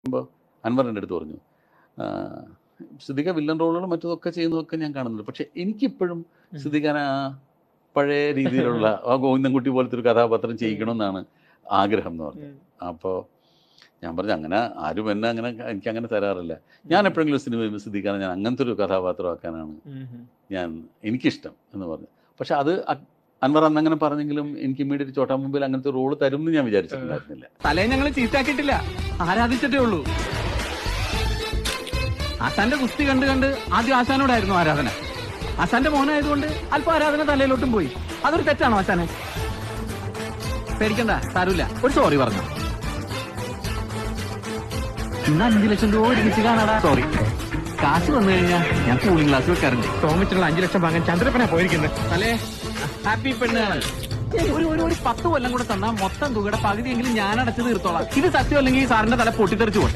മ്പോൾ അൻവർ എൻ്റെ അടുത്ത് പറഞ്ഞു, സിദ്ദിഖ വില്ലൻ റോളുകളും മറ്റതൊക്കെ ചെയ്യുന്നതൊക്കെ ഞാൻ കാണുന്നുണ്ട്. പക്ഷെ എനിക്കിപ്പോഴും സിദ്ദിഖാനെ ആ പഴയ രീതിയിലുള്ള ആ ഗോവിന്ദൻകുട്ടി പോലത്തെ ഒരു കഥാപാത്രം ചെയ്യിക്കണമെന്നാണ് ആഗ്രഹം എന്ന് പറഞ്ഞു. അപ്പോൾ ഞാൻ പറഞ്ഞു, അങ്ങനെ ആരും എന്നെ അങ്ങനെ എനിക്കങ്ങനെ തരാറില്ല. ഞാൻ എപ്പോഴെങ്കിലും സിനിമ സിദ്ദിഖാനെ ഞാൻ അങ്ങനത്തെ ഒരു കഥാപാത്രമാക്കാനാണ് എനിക്കിഷ്ടം എന്ന് പറഞ്ഞു. പക്ഷെ അത് അൻവർ അന്നങ്ങനെ പറഞ്ഞെങ്കിലും എനിക്ക് ഇമ്മീഡിയറ്റ് ചോട്ടാ മുമ്പിൽ അങ്ങനത്തെ റോള് തരും എന്ന് ഞാൻ വിചാരിച്ചിട്ടുണ്ടായിരുന്നില്ല. തലേ ഞങ്ങൾ ചീത്താക്കിയിട്ടില്ല, ആരാധിച്ചിട്ടേ ഉള്ളൂ. ആശാന്റെ കുസ്തി കണ്ട് കണ്ട് ആദ്യം ആശാനോടായിരുന്നു ആരാധന. ആശാന്റെ മോനായതുകൊണ്ട് അല്പം ആരാധന തലയിലോട്ടും പോയി. അതൊരു തെറ്റാണോ ആശാനെ? പേടിക്കണ്ട, സാരമില്ല, ഒരു സോറി പറഞ്ഞു. ഇന്ന് 5 ലക്ഷം രൂപ ഒരുമിച്ച് കാണാടാ. സോറി, കാശ് വന്നു കഴിഞ്ഞാൽ ഞാൻ കൂളിംഗ് ഗ്ലാസ് വെക്കാറുണ്ട്. ടോമിച്ചിട്ടുള്ള 5 ലക്ഷം വാങ്ങാൻ ചന്ദ്രപ്പനാ പോയിരിക്കുന്നത്. അല്ലേ, ഹാപ്പി പെണ്ണാണ്. ഒരു 10 കൊല്ലം കൂടെ തന്നാൽ മൊത്തം തുകയുടെ പകുതിയെങ്കിലും ഞാൻ അടച്ചു തീർത്തോളാം. ഇത് സത്യം അല്ലെങ്കിൽ സാറിന്റെ തല പൊട്ടിത്തെറിച്ചു പോകും.